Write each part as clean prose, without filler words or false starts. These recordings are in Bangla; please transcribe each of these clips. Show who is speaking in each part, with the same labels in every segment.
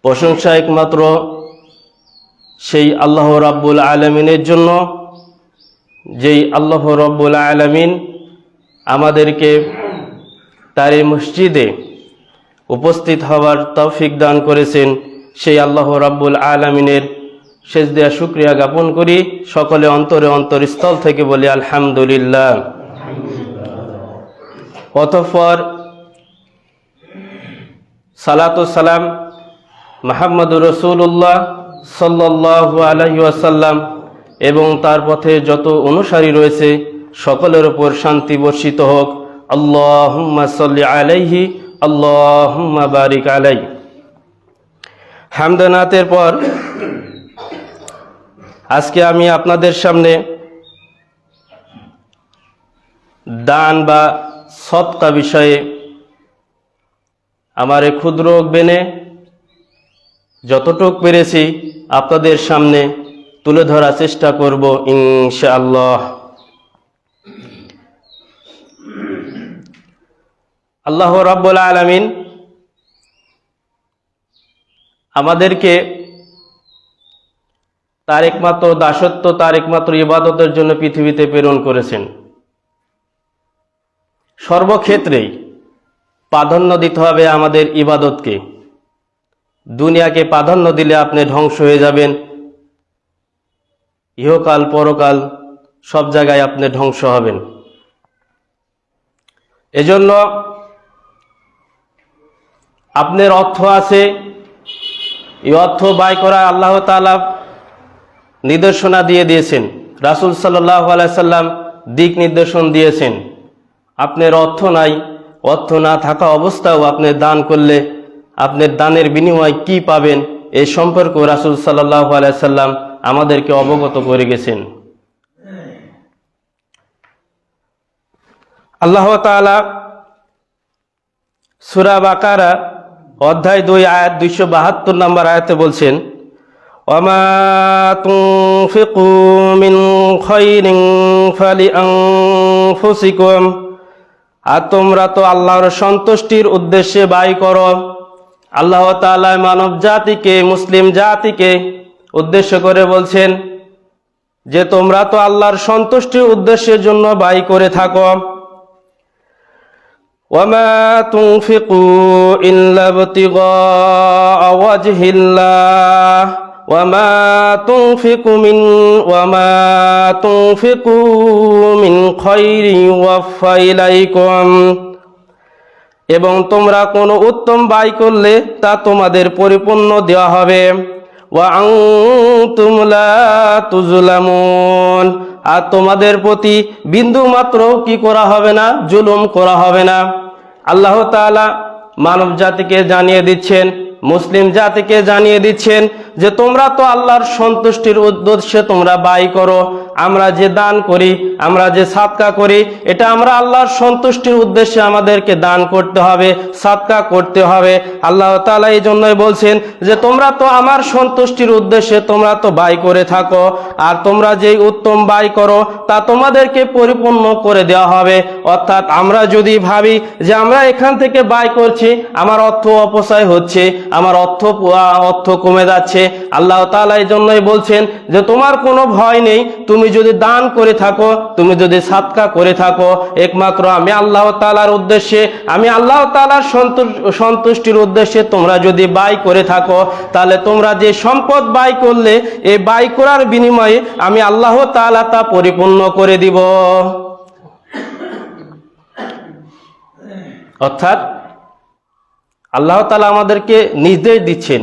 Speaker 1: প্রশংসা একমাত্র সেই আল্লাহ রাব্বুল আলামিনের জন্য, যেই আল্লাহ রাব্বুল আলামিন আমাদেরকে তার এই মসজিদে উপস্থিত হওয়ার তৌফিক দান করেছেন। সেই আল্লাহ রাব্বুল আলামিনের সেজদায় শুকরিয়া জ্ঞাপন করি। সকলে অন্তরে অন্তরস্থল থেকে বলি আলহামদুলিল্লাহ। অতঃপর সালাতু সালাম মুহাম্মদুর রাসূলুল্লাহ সাল্লাল্লাহু আলাইহি ওয়াসাল্লাম এবং তার পথে যত অনুসারী রয়েছে সকলের উপর শান্তি বর্ষিত হোক। আল্লাহুম্মা সাল্লি আলাইহি আল্লাহুম্মা বারিক আলাইহি। হামদানাতের পর আজকে আমি আপনাদের সামনে দান বা সদকা বিষয়ে আমার এই ক্ষুদ্র জ্ঞানে যতটুক পেরেছি আপনাদের সামনে তুলে ধরার চেষ্টা করব ইনশাআল্লাহ। আল্লাহ রাব্বুল আলামিন আমাদেরকে তার একমাত্র দাসত্ব, তার একমাত্র ইবাদতের জন্য পৃথিবীতে প্রেরণ করেছেন। সর্বক্ষেত্রেই প্রাধান্য দিতে হবে আমাদের ইবাদতকে। দুনিয়াকে প্রাধান্য দিলে আপনি ধ্বংস হয়ে যাবেন, ইহকাল পরকাল সব জায়গায় আপনি ধ্বংস হবেন। এজন্য আপনার অর্থ আছে, এই অর্থ ব্যয় করা আল্লাহ তাআলা নির্দেশনা দিয়ে দিয়েছেন, রাসূল সাল্লাল্লাহু আলাইহি সাল্লাম দিক নির্দেশন দিয়েছেন। আপনার অর্থ নাই, অর্থ না থাকা অবস্থাও আপনি দান করলে আপনার দানের বিনিময় কি পাবেন এই সম্পর্কে রাসূল সাল্লাল্লাহু আলাইহি সাল্লাম আমাদেরকে অবগত করে গেছেন। আল্লাহ তাআলা সূরা বাকারা অধ্যায় 2 আয়াত 272 নম্বর আয়াতে বলছেন, ওয়ামা তুনফিকু মিন খায়রিন ফালিআনফুসিকুম। আর তোমরা তো আল্লাহর সন্তুষ্টির উদ্দেশ্যে ব্যয় করো। আল্লাহ তাআলা মানব জাতিকে, মুসলিম জাতিকে উদ্দেশ্য করে বলছেন যে তোমরা তো আল্লাহর সন্তুষ্টির উদ্দেশ্যের জন্য ব্যয় করে থাকো। ওয়ামা তুনফিকু ইল্লা ইবতিগাআ ওয়াজহিল্লাহ ওয়ামা তুনফিকু মিন খায়রিন ইউওয়াফা ইলাইকুম। এবং তোমরা কোনো উত্তম ব্যয় করলে তা তোমাদের পরিপূর্ণ দেওয়া হবে। ওয়া আনতুম লা তুজলামুন। আর তোমাদের প্রতি বিন্দু মাত্র কি করা হবে না, জুলুম করা হবে না। আল্লাহ তাআলা মানব জাতিকে জানিয়ে দিচ্ছেন, মুসলিম জাতিকে জানিয়ে দিচ্ছেন যে তোমরা তো আল্লাহর সন্তুষ্টির উদ্দেশ্যে তোমরা ব্যয় করো। আমরা যে দান করি, আমরা যে সাদকা করি, এটা আমরা আল্লাহর সন্তুষ্টির উদ্দেশ্যে আমাদেরকে দান করতে হবে, সাদকা করতে হবে। আল্লাহ তাআলা এই জন্যই বলছেন যে তোমরা তো আমার সন্তুষ্টির উদ্দেশ্যে তোমরা তো ব্যয় করে থাকো, আর তোমরা যেই উত্তম ব্যয় করো তা তোমাদেরকে পরিপূর্ণ করে দেওয়া হবে। অর্থাৎ আমরা যদি ভাবি যে আমরা এখান থেকে ব্যয় করছি, আমার অর্থ অপচয় হচ্ছে, আমার অর্থ কমে যাচ্ছে, আল্লাহ তাআলা এই জন্যই বলছেন যে তোমার কোনো ভয় নেই। তুমি যদি দান করে থাকো, তুমি যদি সাদকা করে থাকো, একমাত্র আমি আল্লাহ তাআলার উদ্দেশ্যে, আমি আল্লাহ তাআলার সন্তুষ্টির উদ্দেশ্যে তোমরা যদি ব্যয় করে থাকো, তাহলে তোমরা যে সম্পদ ব্যয় করলে এই ব্যয় করার বিনিময়ে আমি আল্লাহ তাআলা তা পরিপূর্ণ করে দিব। অর্থাৎ আল্লাহ তাআলা আমাদেরকে নির্দেশ দিচ্ছেন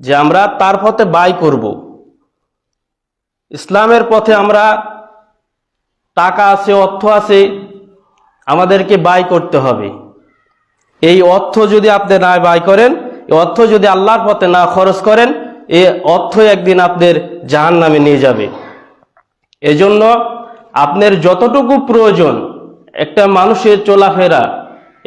Speaker 1: যে আমরা তার পথে ব্যয় করব। ইসলামের পথে আমরা টাকা আছে, অর্থ আছে, আমাদেরকে ব্যয় করতে হবে। এই অর্থ যদি আপনি না ব্যয় করেন, এই অর্থ যদি আল্লাহর পথে না খরচ করেন, এই অর্থ একদিন আপনার জাহান্নামে নিয়ে যাবে। এজন্য আপনার যতটুকু প্রয়োজন, একটা মানুষের চলাফেরা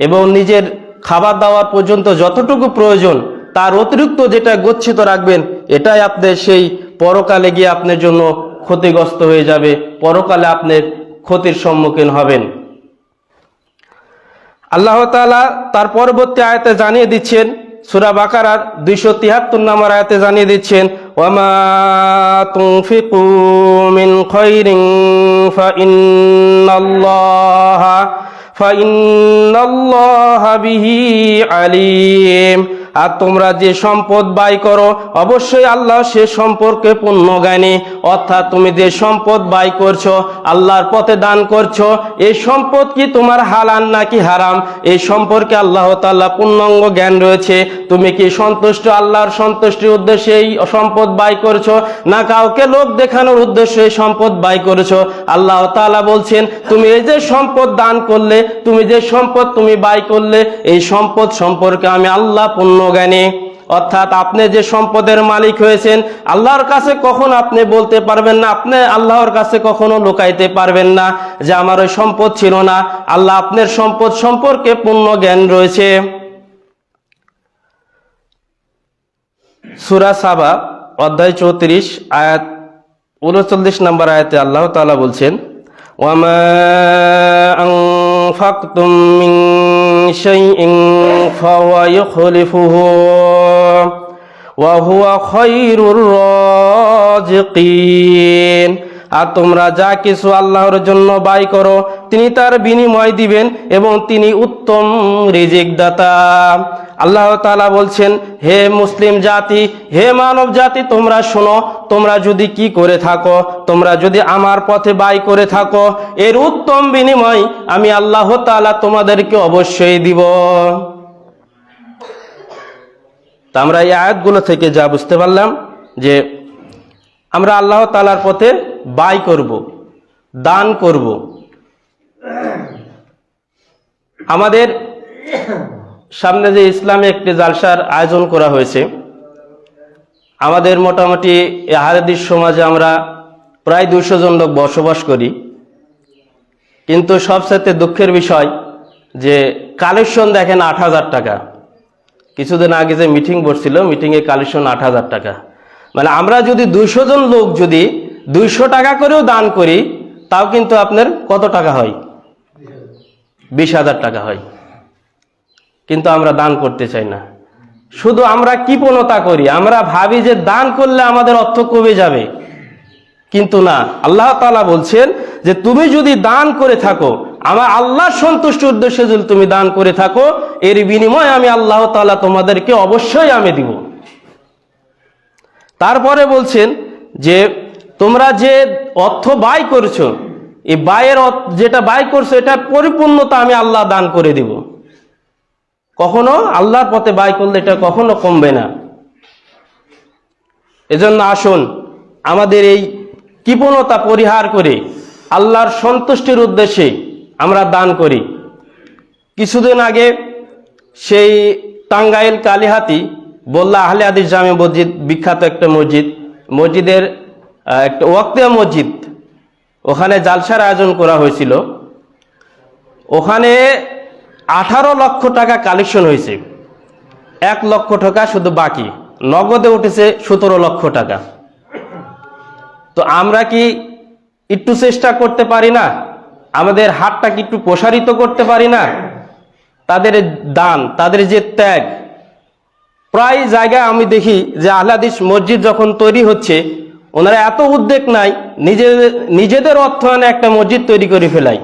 Speaker 1: এবং নিজের খাবার দাবার পর্যন্ত যতটুকু প্রয়োজন, তার অতিরিক্ত যেটা গচ্ছিত রাখবেন, এটাই আপনার সেই পরকালে গিয়ে আপনার জন্য ক্ষতিগ্রস্ত হয়ে যাবে, পরকালে আপনার ক্ষতির সম্মুখীন হবেন। আল্লাহ তাআলা তার পরবর্তী আয়াতে জানিয়ে দিচ্ছেন সূরা বাকারার 273 নম্বর আয়াতে জানিয়ে দিচ্ছেন, ওয়ামা তুনফিকু মিন খায়রিন ফাইন্নাল্লাহা বিহি আলিম। আর তোমরা যে সম্পদ ব্যয় করো অবশ্যই আল্লাহ সে সম্পর্কে পূর্ণ জ্ঞানী। অর্থাৎ তুমি যে সম্পদ ব্যয় করছো, আল্লাহর পথে দান করছো, এই সম্পদ কি তোমার হালাল নাকি হারাম এই সম্পর্কে আল্লাহ তাআলা পূর্ণাঙ্গ জ্ঞান রয়েছে। তুমি কি সন্তুষ্ট আল্লাহর সন্তুষ্টির উদ্দেশ্যে এই সম্পদ ব্যয় করছো, না কাউকে লোক দেখানোর উদ্দেশ্যে এই সম্পদ ব্যয় করছো? আল্লাহ তাআলা বলছেন, তুমি এই যে সম্পদ দান করলে, তুমি যে সম্পদ তুমি ব্যয় করলে, এই সম্পদ সম্পর্কে আমি আল্লাহ পূর্ণ জ্ঞানী। অর্থাৎ আপনি যে সম্পদের মালিক হয়েছেন, আল্লাহর কাছে কখনো আপনি বলতে পারবেন না, আপনি আল্লাহর কাছে কখনো লুকাইতে পারবেন না যে আমার ওই সম্পদ ছিল না। আল্লাহ আপনার সম্পদ সম্পর্কে পূর্ণ জ্ঞান রয়েছে। সূরা সাবা অধ্যায় 34 আয়াত 39 নম্বর আয়াতে আল্লাহ তাআলা বলছেন, ওয়ামা আনফাকতুম মিন শাইইন ফাহুয়া ইখলিফুহু ওয়া হুয়া খায়রুর রাজিকিন। আর তোমরা যা কিছু আল্লাহর জন্য ব্যয় করো, তিনি তার বিনিময় দিবেন এবং তিনি উত্তম রিজিক দাতা। আল্লাহ তাআলা বলছেন, হে মুসলিম জাতি, হে মানব জাতি, তোমরা শোনো, তোমরা যদি কি করে থাকো, তোমরা যদি আমার পথে ব্যয় করে থাকো, এর উত্তম বিনিময় আমি আল্লাহ তাআলা তোমাদেরকে অবশ্যই দিব। তা আমরা এই আয়াতগুলো থেকে যা বুঝতে পারলাম যে আমরা আল্লাহ তাআলার পথে ব্যয় করব, দান করব। আমাদের সামনে যে ইসলামে একটি জালসার আয়োজন করা হয়েছে, আমাদের মোটামুটি আহাদিস সমাজে আমরা প্রায় 200 জন লোক বসবাস করি। কিন্তু সবচেয়ে দুঃখের বিষয় যে কালেকশন দেখেন 8,000 টাকা। কিছুদিন আগে যে মিটিং বসছিল, মিটিংয়ে কালেকশন 8,000 টাকা। মানে আমরা যদি 200 জন লোক যদি 200 টাকা করেও দান করি, তাও কিন্তু আপনার কত টাকা হয়? 20,000 টাকা হয়। কিন্তু আমরা দান করতে চাই না। শুধু আমরা কৃপণতা করি, আমরা ভাবি যে দান করলে আমাদের অর্থ কমে যাবে, কিন্তু না। আল্লাহ তাআলা বলছেন যে তুমি যদি দান করে থাকো, আমার আল্লাহর সন্তুষ্টির উদ্দেশ্যে যদি তুমি দান করে থাকো, এর বিনিময়ে আমি আল্লাহ তাআলা তোমাদেরকে অবশ্যই আমি দিব। তারপরে বলছেন যে তোমরা যে অর্থ ব্যয় করছো, এই ব্যয়ের যেটা ব্যয় করছো এটার পরিপূর্ণতা আমি আল্লাহ দান করে দিব। কখনো আল্লাহর পথে ব্যয় করলে এটা কখনো কমবে না। এজন্য আসুন আমাদের এই কৃপণতা পরিহার করে আল্লাহর সন্তুষ্টির উদ্দেশ্যে আমরা দান করি। কিছুদিন আগে সেই টাঙ্গাইল কালিহাতি বল্লা আহলে হাদিস জামে মসজিদ, বিখ্যাত একটা মসজিদ, মসজিদের একটা ওয়াক্তিয়া মসজিদ, ওখানে জালসার আয়োজন করা হয়েছিল। ওখানে 18 লক্ষ টাকা কালেকশন হয়েছে। 1 লক্ষ টাকা শুধু বাকি, নগদে উঠেছে 17 লক্ষ টাকা। তো আমরা কি একটু চেষ্টা করতে পারি না? আমাদের হাতটাকে একটু প্রসারিত করতে পারি না? তাদের দান, তাদের যে ত্যাগ, প্রায় জায়গায় আমি দেখি যে আহলে হাদিস মসজিদ যখন তৈরি হচ্ছে, ওনারা এত উদ্যোগ নাই, নিজেদের অর্থায়নে একটা মসজিদ তৈরি করে ফেলাই।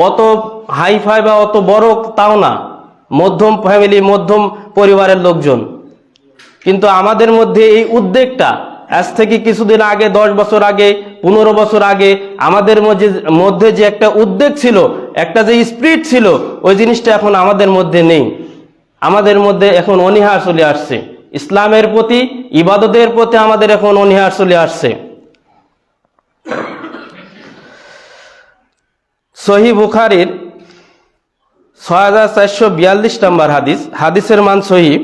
Speaker 1: অত হাইফাই বা অত বড় তাও না, মধ্যম ফ্যামিলি, মধ্যম পরিবারের লোকজন। কিন্তু আমাদের মধ্যে এই উদ্যোগটা আজ থেকে কিছুদিন আগে, 10 বছর আগে, 15 বছর আগে আমাদের মধ্যে যে একটা উদ্যোগ ছিল, একটা যে স্পিরিট ছিল, ওই জিনিসটা এখন আমাদের মধ্যে নেই। আমাদের মধ্যে এখন অনীহা চলে আসছে, ইসলামের প্রতি, ইবাদতের প্রতি আমাদের এখন অনীহা চলে আসছে। সহিহ বুখারীর 6442 নম্বর হাদিস, হাদিসের মান সহিহ।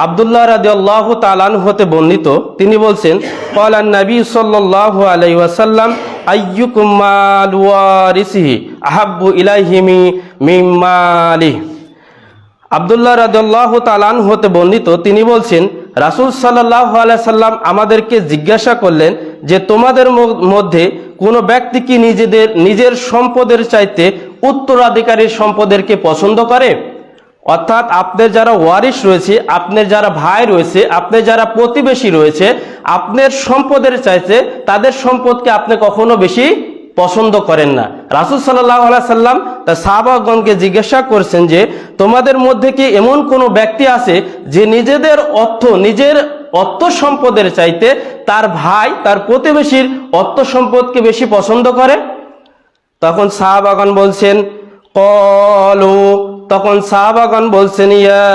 Speaker 1: আব্দুল্লাহ রাদিয়াল্লাহু তাআলা আনহু হতে বর্ণিত, তিনি বলছেন, ক্বালা নবী সাল্লাল্লাহু আলাইহি ওয়াসাল্লাম আইয়ুকুম মাল ওয়ারিসিহি আহাব্বু ইলাইহি মিন মালিহি। আব্দুল্লাহ রাদিয়াল্লাহু তাআলা আনহু হতে বর্ণিত, তিনি বলছেন, রাসূল সাল্লাল্লাহু আলাইহি সাল্লাম আমাদেরকে জিজ্ঞাসা করলেন যে তোমাদের মধ্যে কোনো ব্যক্তি কি নিজের সম্পদের চাইতে উত্তরাধিকারীর সম্পদেরকে পছন্দ করে? অর্থাৎ আপনার যারা ওয়ারিশ রয়েছে, আপনার যারা ভাই রয়েছে, আপনার যারা প্রতিবেশী রয়েছে, আপনার সম্পদের চাইতে তাদের সম্পদকে আপনি কখনো বেশি পছন্দ করেন না। রাসূল সাল্লাল্লাহু আলাইহি সাল্লাম তার সাহাবাগণকে জিজ্ঞাসা করছেন যে তোমাদের মধ্যে কি এমন কোনো ব্যক্তি আছে যে নিজের অর্থ সম্পদের চাইতে তার ভাই, তার প্রতিবেশীর অর্থ সম্পদকে বেশি পছন্দ করে? তখন সাহাবাগণ বলছেন তখন সাহাবাগণ বলছেন ইয়া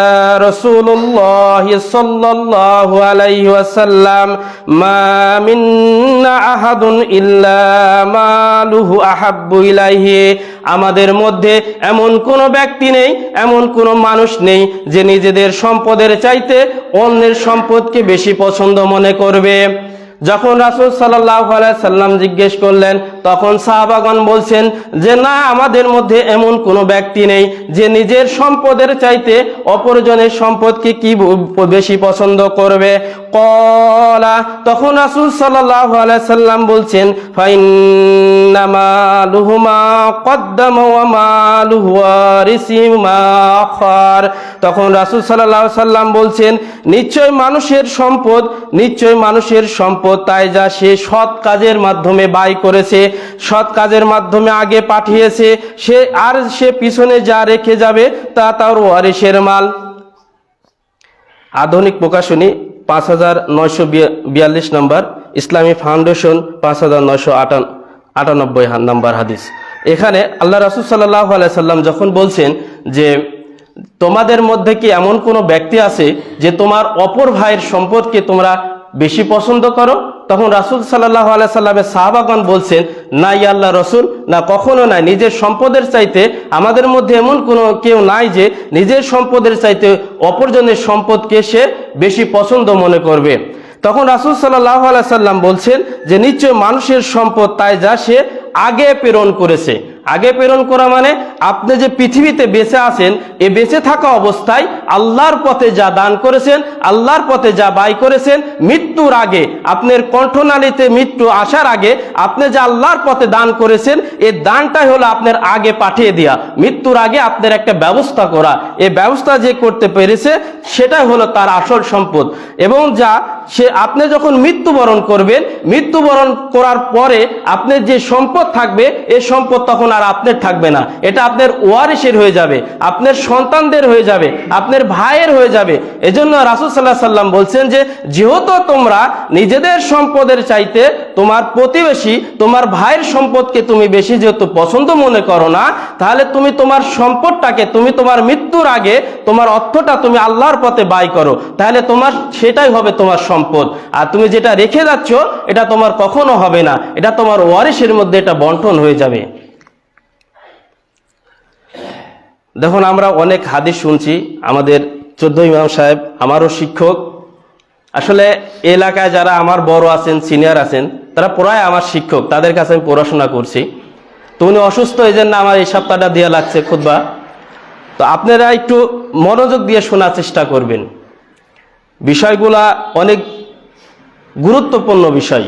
Speaker 1: রাসূলুল্লাহ সাল্লাল্লাহু আলাইহি ওয়াসাল্লাম মা মিন্না আহাদুন ইল্লা মালুহু আহাব্বু ইলাইহি, আমাদের মধ্যে এমন কোনো ব্যক্তি নেই, এমন কোনো মানুষ নেই যে নিজেদের সম্পদের চাইতে অন্যের সম্পদকে বেশি পছন্দ মনে করবে। যখন রাসূল সাল্লাল্লাহু আলাইহি সাল্লাম জিজ্ঞেস করলেন তখন সাহাবাগণ বলছেন যে না, আমাদের মধ্যে এমন কোনো ব্যক্তি নেই যে নিজের সম্পদের চাইতে অপরজনের সম্পদকে কি বেশি পছন্দ করবে। তখন রাসূল সাল্লাল্লাহু আলাইহি সাল্লাম বলছেন ফাইন্না মালুহু মা কদ্দামা ওয়া মালুহু ওয়ারিসি মা আখার। তখন রাসূল সাল্লাল্লাহু আলাইহি সাল্লাম বলছেন নিশ্চয় মানুষের সম্পদ তাই যা সে সৎ কাজের মাধ্যমে ব্যয় করেছে, সৎ কাজের মাধ্যমে আগে পাঠিয়েছে, সে পিছনে যা রেখে যাবে তা তার ওয়ারিশের মাল। আধুনিক প্রকাশনী 5942 নম্বর, ইসলামী ফাউন্ডেশন 5998 নম্বর হাদিস। এখানে আল্লাহ রাসূল সাল্লাল্লাহু আলাইহি সাল্লাম যখন বলছেন যে তোমাদের মধ্যে কি এমন কোনো ব্যক্তি আছে যে তোমার অপর ভাইয়ের সম্পদকে তোমরা বেশি পছন্দ করো, তখন রাসূল সাল্লাল্লাহু আলাইহি সাল্লামের সাহাবাগণ বলছেন না ইয়া আল্লাহ রাসূল, না কখনো নাই, নিজের সম্পদের চাইতে আমাদের মধ্যে এমন কোনো কেউ নাই যে নিজের সম্পদের চাইতে অপরজনের সম্পদকে সে বেশি পছন্দ মনে করবে। তখন রাসূল সাল্লাল্লাহু আলাইহি সাল্লাম বলছেন যে নিশ্চয় মানুষের সম্পদ তাই যা সে আগে প্রেরণ করেছে। আগে প্রেরণ করা মানে আপনি যে পৃথিবীতে বেঁচে আছেন, এই বেঁচে থাকা অবস্থায় আল্লাহর পথে যা দান করেছেন, আল্লাহর পথে যা ব্যয় করেছেন, মৃত্যুর আগে আপনার কণ্ঠনালীতে মৃত্যু আসার আগে আপনি যা আল্লাহর পথে দান করেছেন, এই দানটাই হলো আপনার আগে পাঠিয়ে দেওয়া, মৃত্যুর আগে আপনার একটা ব্যবস্থা করা। এই ব্যবস্থা যে করতে পেরেছে সেটাই হলো তার আসল সম্পদ। এবং আপনি যখন মৃত্যুবরণ করবেন, মৃত্যুবরণ করার পরে আপনার যে সম্পদ থাকবে এই সম্পদ তখন আর আপনার থাকবে না, এটা আপনার ওয়ারিশের হয়ে যাবে, আপনার সন্তানদের হয়ে যাবে, আপনার ভাইয়ের হয়ে যাবে। এজন্য রাসূল সাল্লাল্লাহু আলাইহি সাল্লাম বলছেন যে যেহেতু তোমরা নিজেদের সম্পদের চাইতে তোমার প্রতিবেশী, তোমার ভাইয়ের সম্পদকে তুমি বেশি যেহেতু পছন্দ মনে করো না, তাহলে তুমি তোমার সম্পদটাকে, তুমি তোমার মৃত্যুর আগে তোমার অর্থটা তুমি আল্লাহর পথে ব্যয় করো, তাহলে তোমার সেটাই হবে তোমার সম্পদ। আর তুমি যেটা রেখে যাচ্ছ এটা তোমার কখনো হবে না, এটা তোমার ওয়ারিশের মধ্যে এটা বন্টন হয়ে যাবে। দেখুন, আমরা অনেক হাদিস শুনছি, আমাদের 14 ইমাম সাহেব আমারও শিক্ষক, আসলে এলাকায় যারা আমার বড় আছেন, সিনিয়র আছেন, তারা প্রায় আমার শিক্ষক, তাদের কাছে আমি পড়াশোনা করছি। তো উনি অসুস্থ, এই জন্য আমার এই সপ্তাহটা দেওয়া লাগছে খুতবা। তো আপনারা একটু মনোযোগ দিয়ে শোনার চেষ্টা করবেন, বিষয়গুলা অনেক গুরুত্বপূর্ণ বিষয়।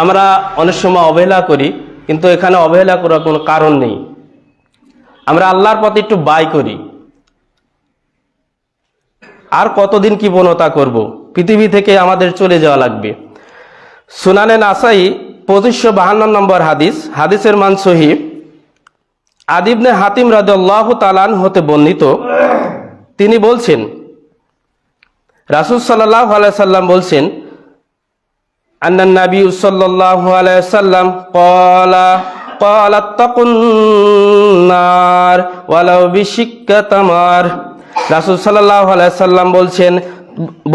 Speaker 1: আমরা অনেক সময় অবহেলা করি, কিন্তু এখানে অবহেলা করার কোনো কারণ নেই। আমরা আল্লাহর পথে একটু ব্যয় করি, আর কতদিন কি বনতা করব, পৃথিবী থেকে আমাদের চলে যাওয়া লাগবে। সুনানে নাসাই 2552 নম্বর হাদিস, হাদিসের মান সহিহ। আদি ইবনে হাতিম রাদিয়াল্লাহু তাআলা আনহু হতে বর্ণিত, তিনি বলছেন রাসূল সাল্লাল্লাহু আলাইহি সাল্লাম বলছেন আন্নান নবী সাল্লাল্লাহু আলাইহি সাল্লাম قال اتقوا النار ولو بشق تمر। রাসূল সাল্লাল্লাহু আলাইহি সাল্লাম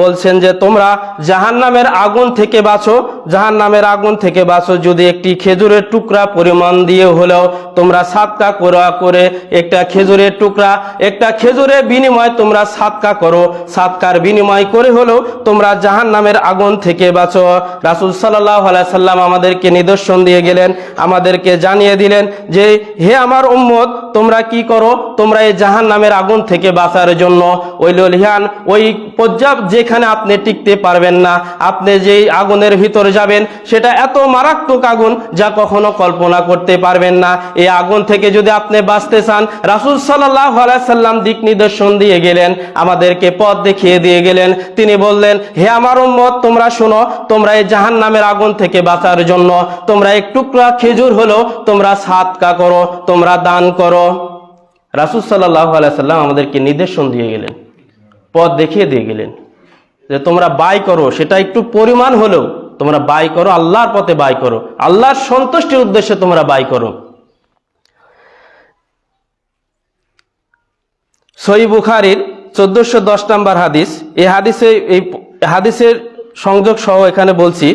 Speaker 1: বলছেন যে তোমরা জাহান্নামের আগুন থেকে বাঁচো, জাহান্নামের আগুন থেকে বাঁচো যদি একটি খেজুরের টুকরা পরিমাণ দিয়ে হলেও তোমরা সাদকা করে একটা খেজুরের টুকরা, একটা খেজুরের বিনিময়ে তোমরা সাদকা করো, সাদকার বিনিময় করে হলেও তোমরা জাহান্নামের আগুন থেকে বাঁচো। রাসূল সাল্লাল্লাহু আলাইহি সাল্লাম আমাদেরকে নিদর্শন দিয়ে গেলেন, আমাদেরকে জানিয়ে দিলেন যে হে আমার উম্মত, তোমরা কি করো, তোমরা এই জাহান্নামের আগুন থেকে বাঁচার জন্য ওই ললিহান, ওই যেখানে আপনি টিকতে পারবেন না, আপনি যেই আগুনের ভিতরে যাবেন, সেটা এত মারাত্মক আগুন যা কখনো কল্পনা করতে পারবেন না। এই আগুন থেকে যদি আপনি বাঁচতে চান, রাসূল সাল্লাল্লাহু আলাইহি সাল্লাম দিক নির্দেশন দিয়ে গেলেন, আমাদেরকে পথ দেখিয়ে দিয়ে গেলেন। তিনি বললেন, হে আমার উম্মত, তোমরা শোনো, তোমরা এই জাহান্নামের আগুন থেকে বাঁচার জন্য তোমরা এক টুকরা খেজুর হলো তোমরা সাদকা করো, তোমরা দান করো। রাসূল সাল্লাল্লাহু আলাইহি সাল্লাম আমাদেরকে নির্দেশন দিয়ে গেলেন, পথ দেখিয়ে দিয়ে গেলেন যে তোমরা ব্যয় করো, সেটা একটু পরিমাণ হলেও তোমরা ব্যয় করো, আল্লাহর পথে ব্যয় করো, আল্লাহর সন্তুষ্টির উদ্দেশ্যে তোমরা ব্যয় করো। সহিহ বুখারীর 1410 নম্বর হাদিস। এই হাদিসের সংযোগ সহ এখানে বলছি,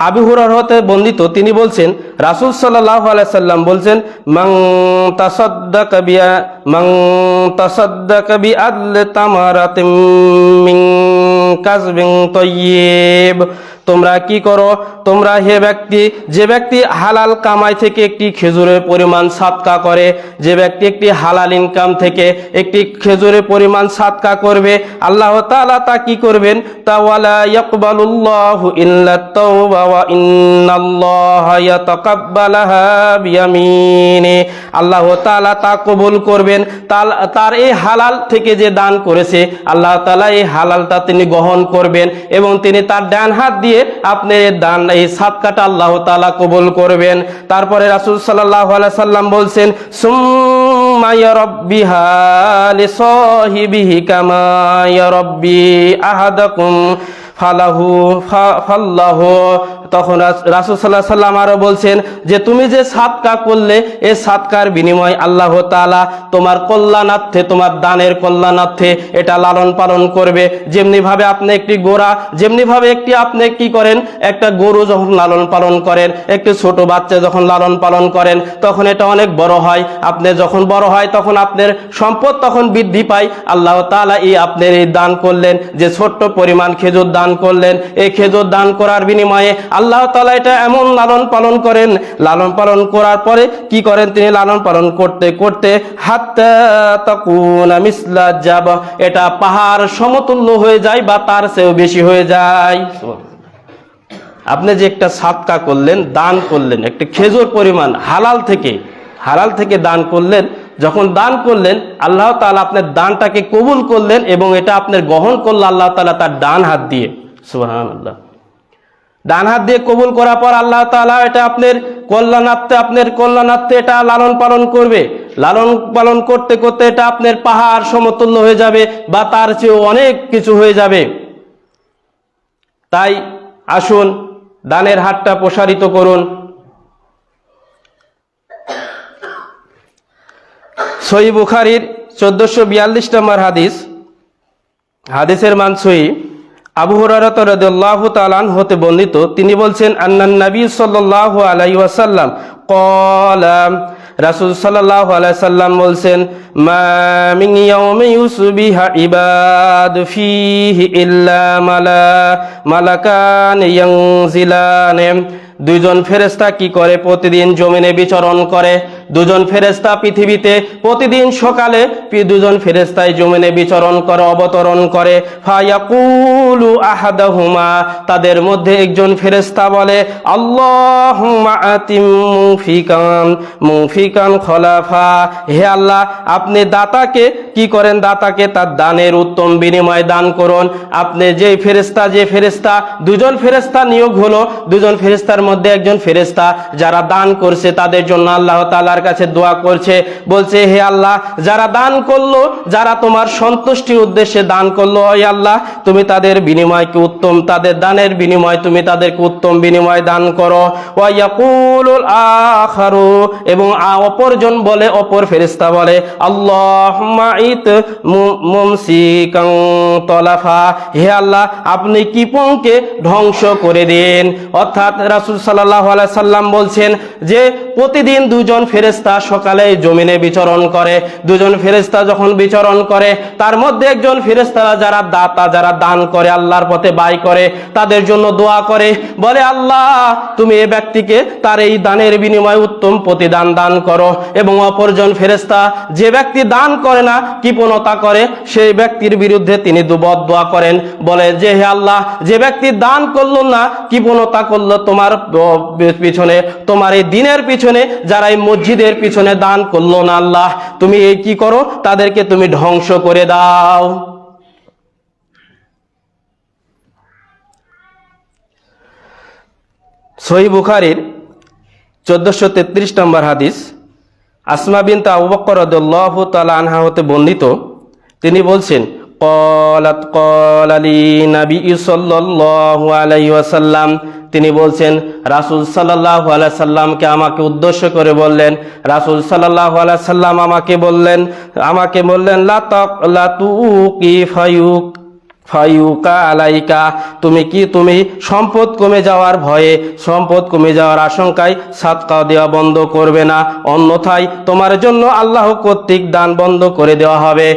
Speaker 1: আবু হুরায়রা হতে বর্ণিত, তিনি বলছেন রাসূল সাল্লাল্লাহু আলাইহি সাল্লাম বলছেন, মান তাসাদ্দাকা বিআদল তামারাতিন মিন কাসবিন তাইয়্যিব। তোমরা কি করো, তোমরা যে ব্যক্তি হালাল কামাই থেকে একটি খেজুরের পরিমাণ সাদকা করে, যে ব্যক্তি একটি হালাল ইনকাম থেকে একটি খেজুরের পরিমাণ সাদকা করবে, আল্লাহ তাআলা তা কি করবেন, তা ওয়ালা ইয়াকবালুল্লাহু ইল্লা তাওবা ওয়া ইন্নাল্লাহা ইয়াতাকাব্বালাহা বিয়ামিনি। আল্লাহ তাআলা তা কবুল করবেন, তার এই হালাল থেকে যে দান করেছে আল্লাহ তাআলা এই হালালটা তিনি গ্রহণ করবেন এবং তিনি তার ডান হাত দিয়ে আপনি দান, এই সাদকাটা আল্লাহ তাআলা কবুল করবেন। তারপরে রাসূল সাল্লাল্লাহু আলাইহি সাল্লাম বলছেন, সুম্মা ইয়ারাব্বিহা লিসাহিবিহি কামা ইয়ারাব্বি আহাদাকুম ফাল্লাহু। তখন রাসূল সাল্লাল্লাহু আলাইহি সাল্লাম আরো বলছেন যে তুমি যে সাদকা করলে, এই সাদকার বিনিময় আল্লাহ তাআলা তোমার কল্যাণার্থে, তোমার দানের কল্যাণার্থে এটা লালন পালন করবে। যেমনি ভাবে আপনি একটি আপনি কি করেন, একটা গরু যখন লালন পালন করেন, একটি ছোট বাচ্চা যখন লালন পালন করেন, তখন এটা অনেক বড় হয়। আপনি যখন বড় হয় তখন আপনার সম্পদ তখন বৃদ্ধি পায়। আল্লাহ তাআলা আপনার এই দান করলেন, যে ছোট্ট পরিমাণ খেজুর দান করলেন, এই খেজুর দান করার বিনিময়ে আল্লাহ তাআলা এটা এমন লালন পালন করেন, লালন পালন করার পরে কি করেন, তিনি লালন পালন করতে করতে হাত্তা তাকুনা মিসলা জাবা, এটা পাহাড় সমতুল্য হয়ে যায় বা তার চেয়েও বেশি হয়ে যায়। আপনি যে একটা সাদকা করলেন, দান করলেন, একটা খেজুর পরিমাণ হালাল থেকে দান করলেন, যখন দান করলেন আল্লাহ তাআলা আপনার দানটাকে কবুল করলেন এবং এটা আপনার গ্রহণ করলেন আল্লাহ তাআলা তার ডান হাত দিয়ে। সুবহানাল্লাহ। ডান হাত দিয়ে কবুল করার পর আল্লাহ তাআলা এটা আপনার কল্যাণার্থে এটা লালন পালন করবে। লালন পালন করতে করতে এটা আপনার পাহাড় সমতুল্য হয়ে যাবে বা তার চেয়েও অনেক কিছু হয়ে যাবে। তাই আসুন দানের হাতটা প্রসারিত করুন। সহিহ বুখারীর 1442 নম্বর হাদিসের মান সহিহ। আবু হুরায়রা রাদিয়াল্লাহু তাআলা আনহু হতে বর্ণিত, তিনি বলছেন, আন্নান নবী সাল্লাল্লাহু আলাইহি ওয়াসাল্লাম ক্বালা, রাসূল সাল্লাল্লাহু আলাইহি সাল্লাম বলছেন, মা মিন ইয়াউমি ইউসবিহা ইবাদ ফীহি ইল্লা মালাকান ইয়ানজিলান। দুইজন ফেরেশতা কি করে, প্রতিদিন জমিনে বিচরণ করে। দুজন ফেরেশতা পৃথিবীতে প্রতিদিন সকালে দুজন ফেরেশতাই জমিনে বিচরণ করে, অবতরণ করে। ফায়াকুলু আহাদাহুমা, তাদের মধ্যে একজন ফেরেশতা বলে, আল্লাহুম্মা আতিম মুনফিকান খলাফা, হে আল্লাহ, আপনি দাতাকে কি করেন, দাতাকে তার দানের উত্তম বিনিময় দান করুন। আপনি যে ফেরেশতা দুজন ফেরেশতা নিয়োগ হলো, দুজন ফেরেশতার মধ্যে একজন ফেরেশতা যারা দান করছে তাদের জন্য আল্লাহ তাআলার কাছে দোয়া করছে, বলছে, হে আল্লাহ, যারা দান করলো, যারা তোমার সন্তুষ্টির উদ্দেশ্যে দান করলো, হে আল্লাহ, তুমি তাদের বিনিময়কে উত্তম, তাদের দানের বিনিময় তুমি তাদেরকে উত্তম বিনিময় দান করো। ওয়া ইয়াকুলুল আখারু, এবং অপরজন বলে, অপর ফেরেশতা বলে, আল্লাহুম্মা ইত মুমসিকান তলাফা, হে আল্লাহ, আপনি কৃপণকে ধ্বংস করে দিন। অর্থাৎ রাসূল সাল্লাল্লাহু আলাইহি সাল্লাম বলছেন যে প্রতিদিন দুজন ফেরেশতা ফেরেশতা সকালে জমিনে বিচরণ করে। দুজন ফেরেশতা যখন বিচরণ করে, তার মধ্যে একজন ফেরেশতা যারা দাতা, যারা দান করে, আল্লাহর পথে ব্যয় করে, তাদের জন্য দোয়া করে, বলে আল্লাহ তুমি এই ব্যক্তিকে তার এই দানের বিনিময়ে উত্তম প্রতিদান দান করো। এবং অপরজন ফেরেশতা যে ব্যক্তি দান করে না, কৃপণতা করে, সেই ব্যক্তির বিরুদ্ধে তিনি বদদোয়া করেন, বলে যে হে আল্লাহ, যে ব্যক্তি দান করলো না, কৃপণতা করলো তোমার পিছনে, তোমার এই দিনের পিছনে, যারা এই মসজিদের পিছনে দান করলো না, আল্লাহ তুমি এই কি করো, তাদেরকে তুমি ধ্বংস করে দাও। সহিহ বুখারীর 1433 নম্বর হাদিস, আসমা বিনতে আবু বকর রাদিয়াল্লাহু তাআলা আনহা হতে বর্ণিত, তিনি বলছেন ক্বালাত ক্বালা লি নবী সাল্লাল্লাহু আলাইহি ওয়াসাল্লাম, তিনি বলছেন রাসূল সাল্লাল্লাহু আলাইহি সাল্লামকে আমাকে উদ্দেশ্য করে বললেন, রাসূল সাল্লাল্লাহু আলাইহি সাল্লাম আমাকে বললেন লা তুকি ফায়ুকা আলাইকা, তুমি সম্পদ কমে যাওয়ার ভয়ে, সম্পদ কমে যাওয়ার আশঙ্কায় সাদকা দেওয়া বন্ধ করবে না, অন্যথায় তোমার জন্য আল্লাহ কর্তৃক দান বন্ধ করে দেওয়া হবে।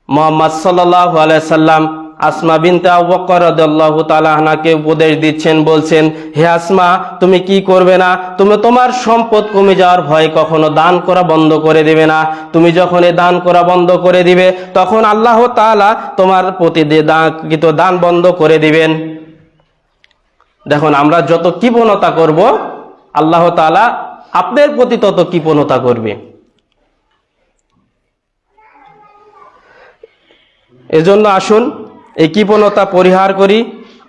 Speaker 1: মুহাম্মদ সাল্লাল্লাহু আলাইহি সাল্লাম আসমা বিনতে আবু বকর রাদিয়াল্লাহু তাআলা আনহাকে উপদেশ দিচ্ছেন, বলছেন হে আসমা, তুমি কি করবে না, তুমি তোমার সম্পদ কমে যাওয়ার ভয়ে কখনো দান করা বন্ধ করে দিবে না। তুমি যখন এই দান করা বন্ধ করে দিবে, তখন আল্লাহ তাআলা তোমার প্রতি দান বন্ধ করে দিবেন। দেখুন, আমরা যত কৃপণতা করব, আল্লাহ তাআলা আপনার প্রতি তত কৃপণতা করবে। এজন্য আসুন এই কৃপণতা পরিহার করি,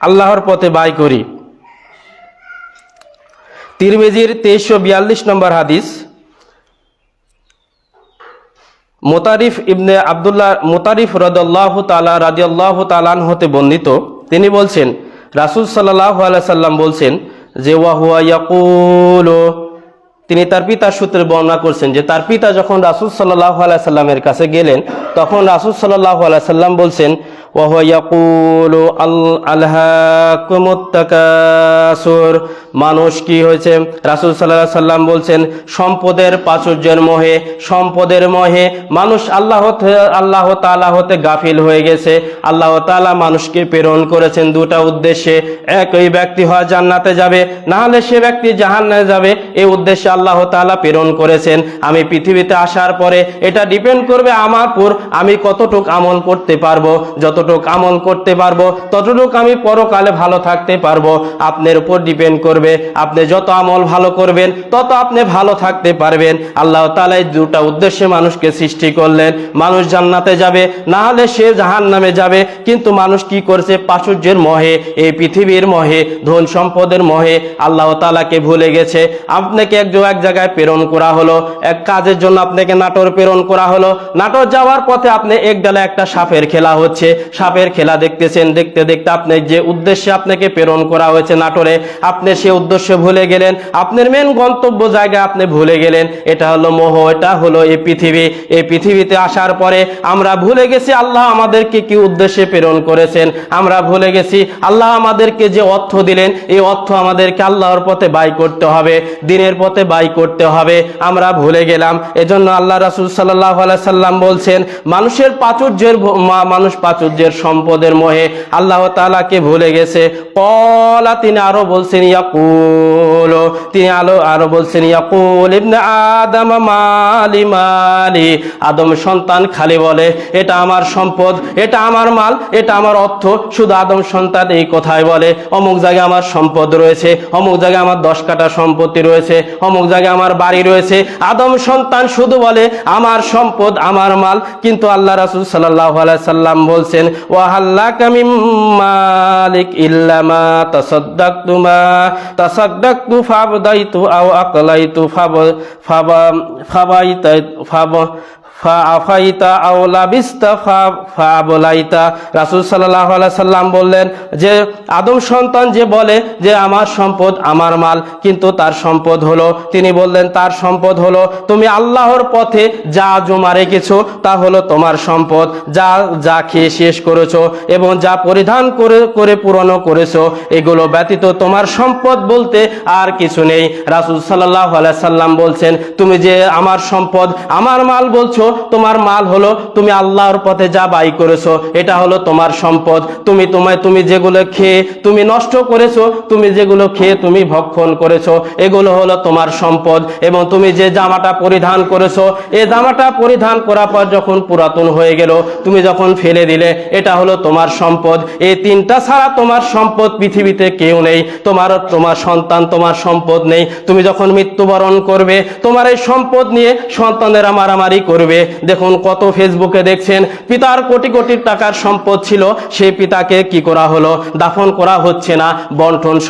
Speaker 1: আল্লাহর পথে ব্যয় করি। তিরমিজির 2342 নম্বর হাদিস, মুতারিফ রাদিয়াল্লাহু তাআলা আনহু হতে বর্ণিত, তিনি বলছেন রাসূল সাল্লাল্লাহু আলাইহি সাল্লাম বলছেন যে ওয়া হুয়া ইয়াকুলু, তিনি তার পিতার সূত্রে বর্ণনা করছেন যে তার পিতা যখন রাসূল সাল্লাল্লাহু আলাইহি সাল্লামের কাছে গেলেন, তখন রাসূল সাল্লাল্লাহু আলাইহি সাল্লাম বলছেন ওয়া হুয়া ইয়াকুলু আলহাকুমুত তাকাসুর, মানুষ কি হয়েছে, রাসূল সাল্লাল্লাহু আলাইহি সাল্লাম বলছেন সম্পদের প্রাচুর্যের মোহে, সম্পদের মোহে মানুষ আল্লাহ তাআলা হতে গাফিল হয়ে গেছে। আল্লাহ তাআলা মানুষকে প্রেরণ করেছেন দুটা উদ্দেশ্যে, এক ওই ব্যক্তি হয় জান্নাতে যাবে, না হলে সে ব্যক্তি জাহান্নামে যাবে, এই উদ্দেশ্যে আল্লাহ তাআলা প্রেরণ করেছেন। আমি পৃথিবীতে আসার পরে এটা ডিপেন্ড করবে আমার উপর, আমি কতটুক আমল করতে পারবো, যতটুক আমল করতে পারবো ততটুক আমি পরকালে ভালো থাকতে পারবো। আপনার উপর ডিপেন্ড করবে, আপনি যত আমল ভালো করবেন তত আপনি ভালো থাকতে পারবেন। আল্লাহ তাআলা এই দুটা উদ্দেশ্যে মানুষকে সৃষ্টি করলেন, মানুষ জান্নাতে যাবে, না হলে সে জাহান্নামে যাবে। কিন্তু মানুষ কি করছে, প্রাচুর্যের মোহে, এই পৃথিবীর মোহে, ধন সম্পদের মোহে আল্লাহ তাআলাকে ভুলে গেছে। আপনাকে এক জায়গায় প্রেরণ করা হলো, এক কাজের জন্য আপনাকে নাটোর প্রেরণ করা হলো, নাটোর যাওয়ার পথে আপনি এক ডালে একটা সাপের খেলা হচ্ছে, সাপের খেলা দেখতেছেন, দেখতে দেখতে আপনি যে উদ্দেশ্যে আপনাকে প্রেরণ করা হয়েছে নাটোরে, আপনি সে উদ্দেশ্যে ভুলে গেলেন, আপনার মেন গন্তব্য জায়গা আপনি ভুলে গেলেন। এটা হলো মোহ, এটা হলো এই পৃথিবী। এই পৃথিবীতে আসার পরে আমরা ভুলে গেছি আল্লাহ আমাদেরকে কি উদ্দেশ্যে প্রেরণ করেছেন, আমরা ভুলে গেছি আল্লাহ আমাদেরকে যে অর্থ দিলেন, এই অর্থ আমাদেরকে আল্লাহর পথে ব্যয় করতে হবে, দিনের পথে ব্যয় করতে হবে, আমরা ভুলে গেলাম। এজন্য আল্লাহ রাসূল সাল্লাল্লাহু আলাইহি সাল্লাম বলছেন মানুষ প্রাচুর্যের সম্পদের মোহে আল্লাহ তাআলাকে ভুলে গেছে। ক্বালা, তিনি আরো বলছেন ইয়াকুল ইবনে আদম মালি, আদম সন্তান খালি বলে এটা আমার সম্পদ, এটা আমার মাল, এটা আমার অর্থ। শুধু আদম সন্তান এই কথাই বলে, অমুক জায়গায় আমার সম্পদ রয়েছে, অমুক জায়গায় আমার 10 কাঠা সম্পত্তি রয়েছে, অমুক জায়গায় আমার বাড়ি রয়েছে। আদম সন্তান শুধু বলে আমার সম্পদ, আমার মাল। কিন্তু আল্লাহ রাসূল সাল্লাল্লাহু আলাইহি সাল্লাম বলছেন ওয়া হাল্লাকা মিন মালিক ইল্লা মা তাসাদদাকতু ফাবদাইতু আও আকলাইতু ফাআফাইতা আও লাবিস্তা ফাআবলাইতা। রাসূল সাল্লাল্লাহু আলাইহি সাল্লাম বললেন যে আদম সন্তান যে বলে যে আমার সম্পদ আমার মাল, কিন্তু তার সম্পদ হলো, তিনি বললেন তার সম্পদ হলো তুমি আল্লাহর পথে যা জমা রেখেছো তা হলো তোমার সম্পদ, যা যা খেয়ে শেষ করেছো এবং যা পরিধান করে পুরনো করেছো, এগুলো ব্যতীত তোমার সম্পদ বলতে আর কিছু নেই। রাসূল সাল্লাল্লাহু আলাইহি সাল্লাম বলছেন তুমি যে আমার সম্পদ আমার মাল বলছো, তোমার মাল হলো তুমি আল্লাহর পথে যা ব্যয় করেছো, এটা হলো তোমার সম্পদ। তুমি যেগুলো খেয়ে তুমি নষ্ট করেছো, তুমি যেগুলো খেয়ে তুমি ভক্ষণ করেছো, এগুলো হলো তোমার সম্পদ। এবং তুমি যে জামাটা পরিধান করেছো, এই জামাটা পরিধান করার পর যখন পুরাতন হয়ে গেল, তুমি যখন ফেলে দিলে, এটা হলো তোমার সম্পদ। এই তিনটা ছাড়া তোমার সম্পদ পৃথিবীতে কেউ নেই। তোমার সন্তান তোমার সম্পদ নেই। তুমি যখন মৃত্যুবরণ করবে, তোমার এই সম্পদ নিয়ে সন্তানেরা মারামারি করবে। দেখুন কত ফেসবুকে দেখছেন পিতার কোটি কোটি টাকার সম্পদ ছিল, সেই পিতাকে কি করা হলো, দাফন করা হচ্ছে না,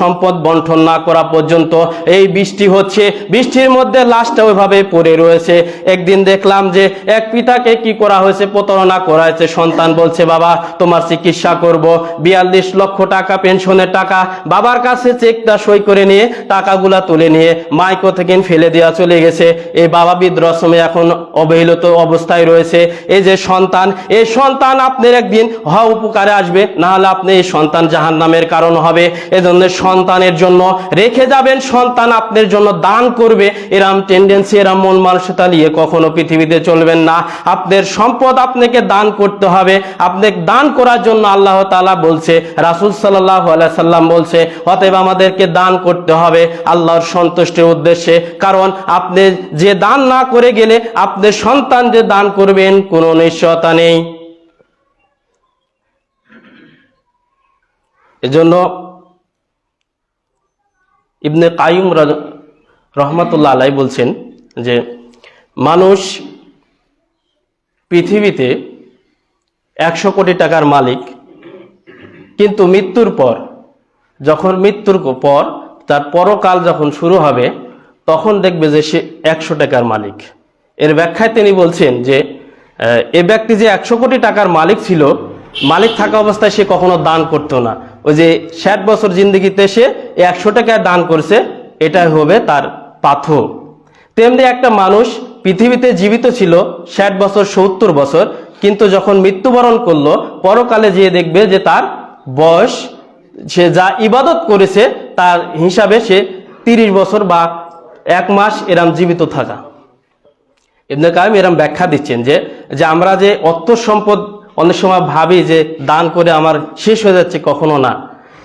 Speaker 1: সম্পদ বন্টন না করা পর্যন্ত। এই বৃষ্টি হচ্ছে, বৃষ্টির মধ্যে লাশটা ওইভাবে পড়ে রয়েছে। একদিন দেখলাম যে এক পিতাকে কি করা হয়েছে, প্রতারণা করা হয়েছে। সন্তান বলছে বাবা তোমার চিকিৎসা করব, 42 লক্ষ টাকা পেনশনের টাকা, বাবার কাছে চেকটা সই করে নিয়ে টাকাগুলা তুলে নিয়ে মাইকো থেকে ফেলে দেওয়া চলে গেছে। এই বাবা বৃদ্ধাশ্রমে এখন অবহেলিত অবস্থায় রয়েছে। এই যে সন্তান, এই সন্তান আপনার একদিন উপকারে আসবে, না হলে আপনি এই সন্তান জাহান্নামের কারণ হবে। এজন্য সন্তানের জন্য রেখে যাবেন, সন্তান আপনার জন্য দান করবে, এরম টেন্ডেন্সি এরম মন মানসিকতা নিয়ে কখনো পৃথিবীতে চলবেন না। আপনার সম্পদ আপনাকে দান করতে হবে। আপনাকে দান করার জন্য আল্লাহ তাআলা বলছে, রাসূল সাল্লাল্লাহু আলাইহি সাল্লাম বলছে, অতএব আমাদেরকে দান করতে হবে আল্লাহর সন্তুষ্টির উদ্দেশ্যে। কারণ আপনি যে দান না করে গেলে আপনার সন্তান যে দান করবেন কোনো নিশ্চয়তা নেই। এজন্য ইবনে কাইয়ুম রহমাতুল্লাহ আলাইহি বলছেন যে মানুষ পৃথিবীতে 100 কোটি টাকার মালিক, কিন্তু মৃত্যুর পর, যখন মৃত্যুর পর তার পরকাল যখন শুরু হবে, তখন দেখবে যে সে 100 টাকার মালিক। এর ব্যাখ্যায় তিনি বলছেন যে এ ব্যক্তি যে 100 কোটি টাকার মালিক ছিল, মালিক থাকা অবস্থায় সে কখনো দান করতো না। ওই যে 60 বছর জিন্দগিতে সে 100 টাকা দান করছে, এটাই হবে তার পাথর। তেমনি একটা মানুষ পৃথিবীতে জীবিত ছিল 60 বছর 70 বছর, কিন্তু যখন মৃত্যুবরণ করলো, পরকালে যেয়ে দেখবে যে তার বয়স, সে যা ইবাদত করেছে তার হিসাবে সে 30 বছর বা 1 মাস এরম জীবিত থাকা। ইবনে কাইয়ুম এরম ব্যাখ্যা দিচ্ছেন যে আমরা যে অর্থ সম্পদ অনেক সময় ভাবি যে দান করে আমার শেষ হয়ে যাচ্ছে, কখনো না।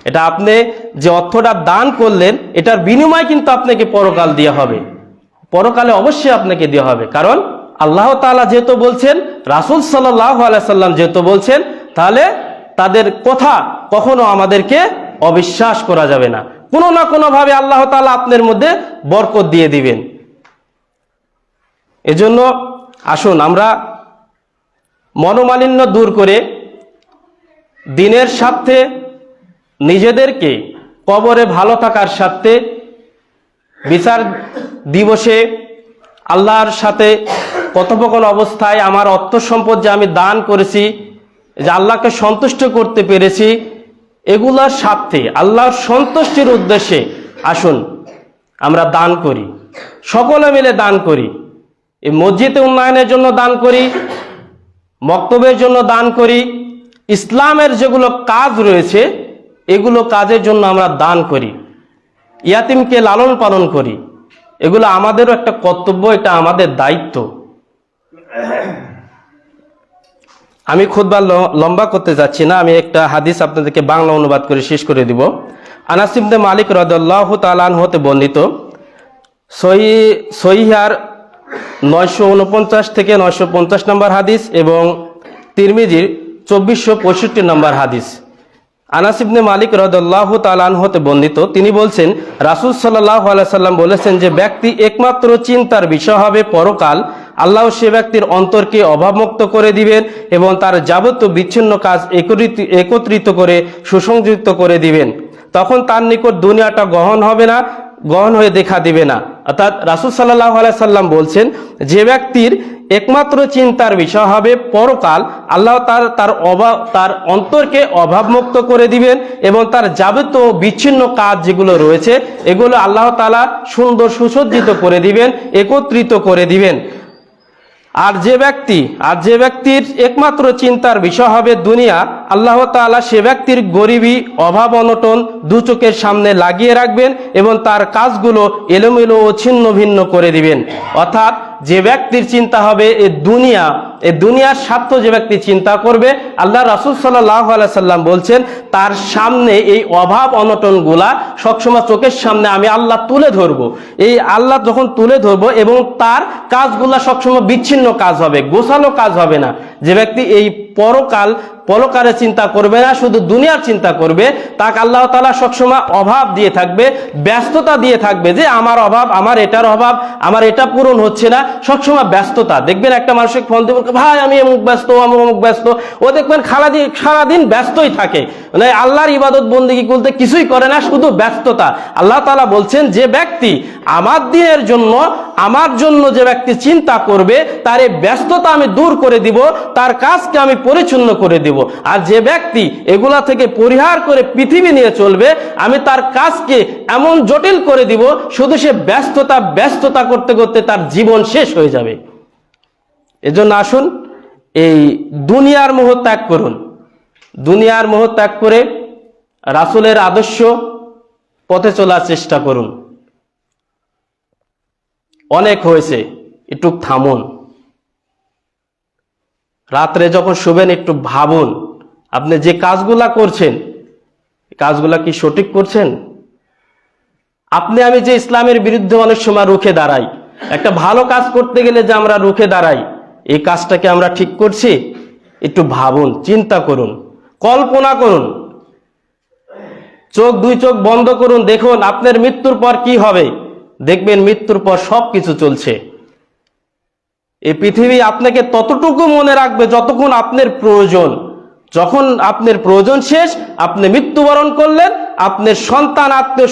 Speaker 1: এটা আপনি যে অর্থটা দান করলেন, এটার বিনিময় কিন্তু আপনাকে পরকাল দেওয়া হবে, পরকালে অবশ্যই আপনাকে দেওয়া হবে। কারণ আল্লাহ তাআলা যেহেতু বলছেন, রাসূল সাল্লাল্লাহু আলাইহি সাল্লাম যেহেতু বলছেন, তাহলে তাদের কথা কখনো আমাদেরকে অবিশ্বাস করা যাবে না। কোনো না কোনো ভাবে আল্লাহ তাআলা আপনার মধ্যে বরকত দিয়ে দিবেন। এজন্য আসুন আমরা মনোমালিন্য দূর করে দিনের স্বার্থে, নিজেদেরকে কবরে ভালো থাকার স্বার্থে, বিচার দিবসে আল্লাহর সাথে কথোপকথন অবস্থায় আমার অর্থ সম্পদ যে আমি দান করেছি, যে আল্লাহকে সন্তুষ্ট করতে পেরেছি, এগুলার স্বার্থে আল্লাহর সন্তুষ্টির উদ্দেশ্যে আসুন আমরা দান করি, সকলে মিলে দান করি। এই মসজিদে উন্নয়নের জন্য দান করি, মক্তবের জন্য দান করি, ইসলামের যেগুলো কাজ রয়েছে এগুলো কাজের জন্য আমরা দান করি, ইয়াতিমকে লালন পালন করি। এগুলো আমাদেরও একটা কর্তব্য, এটা আমাদের দায়িত্ব। আমি খুতবা লম্বা করতে যাচ্ছি না, আমি একটা হাদিস আপনাদেরকে বাংলা অনুবাদ করে শেষ করে দিব। আনাস ইবনে মালিক রাদিয়াল্লাহু তাআলা আনহু হতে বর্ণিত, সহিহার 949 থেকে 950 নম্বর হাদিস এবং তিরমিজির 2465 নম্বর হাদিস। আনাস ইবনে মালিক রাদিয়াল্লাহু তাআলা আনহু হতে বর্ণিত, তিনি বলছেন রাসূল সাল্লাল্লাহু আলাইহি সাল্লাম বলেছেন যে ব্যক্তি একমাত্র চিন্তার বিষয় হবে পরকাল, আল্লাহ সে ব্যক্তির অন্তরকে অভাবমুক্ত করে দিবেন এবং তার যাবতীয় বিচ্ছিন্ন কাজ একত্রিত করে সুসংযুক্ত করে দিবেন। তখন তার নিকট দুনিয়াটা গহন হবে না, গহন হয়ে দেখা দিবে না। অর্থাৎ রাসূল সাল্লাল্লাহু আলাইহি সাল্লাম বলছেন যে ব্যক্তির একমাত্র চিন্তার বিষয় হবে পরকাল। আল্লাহ তার অন্তরকে অভাবমুক্ত করে দিবেন এবং তার যাবতীয় বিচ্ছিন্ন কাজ যেগুলো রয়েছে এগুলো আল্লাহ তাআলা সুন্দর সুসজ্জিত করে দিবেন, একত্রিত করে দিবেন। আর যে ব্যক্তির একমাত্র চিন্তার বিষয় হবে দুনিয়া, আল্লাহ তাআলা সে ব্যক্তির গরিবী, অভাব, অনটন দু চোখের সামনে লাগিয়ে রাখবেন এবং তার কাজগুলো এলোমেলো ও ছিন্ন ভিন্ন করে দিবেন। অর্থাৎ যে ব্যক্তির চিন্তা হবে এই দুনিয়ার স্বার্থ যে ব্যক্তি চিন্তা করবে, আল্লাহ রাসূল সাল্লাল্লাহু আলাইহি সাল্লাম বলছেন তার সামনে এই অভাব অনটনগুলা সবসময় চোখের সামনে আমি আল্লাহ তুলে ধরবো। এই আল্লাহ যখন তুলে ধরবো এবং তার কাজগুলা সবসময় বিচ্ছিন্ন কাজ হবে, গোছালো কাজ হবে না। যে ব্যক্তি এই পরকালে চিন্তা করবে না, শুধু দুনিয়ার চিন্তা করবে, তাকে আল্লাহ তাআলা সবসময় অভাব দিয়ে থাকবে, ব্যস্ততা দিয়ে থাকবে, যে আমার অভাব, আমার এটার অভাব, আমার এটা পূরণ হচ্ছে না, সবসময় ব্যস্ততা। দেখবেন একটা মানুষকে ফোন দিয়ে বলবে ভাই আমি অমুক ব্যস্ত, আমি অমুক ব্যস্ত, ও দেখবেন সারাদিন ব্যস্তই থাকে, মানে আল্লাহর ইবাদত বন্দেগী করতে কিছুই করে না, শুধু ব্যস্ততা। আল্লাহ তাআলা বলছেন যে ব্যক্তি আমার দিনের জন্য, আমার জন্য যে ব্যক্তি চিন্তা করবে তার এই ব্যস্ততা আমি দূর করে দিব, তার কাজকে আমি পরিচ্ছন্ন করে দিব। আর যে ব্যক্তি এগুলা থেকে পরিহার করে পৃথিবী নিয়ে চলবে, আমি তার কাজকে এমন জটিল করে দিব, শুধু সে ব্যস্ততা করতে করতে তার জীবন শেষ হয়ে যাবে। এজন্য আসুন এই দুনিয়ার মোহ ত্যাগ করুন, দুনিয়ার মোহ ত্যাগ করে রাসূলের আদর্শ পথে চলার চেষ্টা করুন। অনেক হয়েছে, একটু থামুন। রাত্রে যখন শুবেন একটু ভাবুন আপনি যে কাজগুলা করছেন কাজগুলা কি সঠিক করছেন? আমি যে ইসলামের বিরুদ্ধে অনেক সময় রুখে দাঁড়াই, একটা ভালো কাজ করতে গেলে যে আমরা রুখে দাঁড়াই, এই কাজটাকে আমরা ঠিক করছি? একটু ভাবুন, চিন্তা করুন, কল্পনা করুন, দুই চোখ বন্ধ করুন, দেখুন আপনার মৃত্যুর পর কি হবে। দেখবেন মৃত্যুর পর সবকিছু চলছে। এই পৃথিবী আপনাকে ততটুকু মনে রাখবে যতক্ষণ আপনার প্রয়োজন। যখন আপনার প্রয়োজন শেষ, আপনি মৃত্যুবরণ করলেন, আপনার সন্তান, আত্মীয়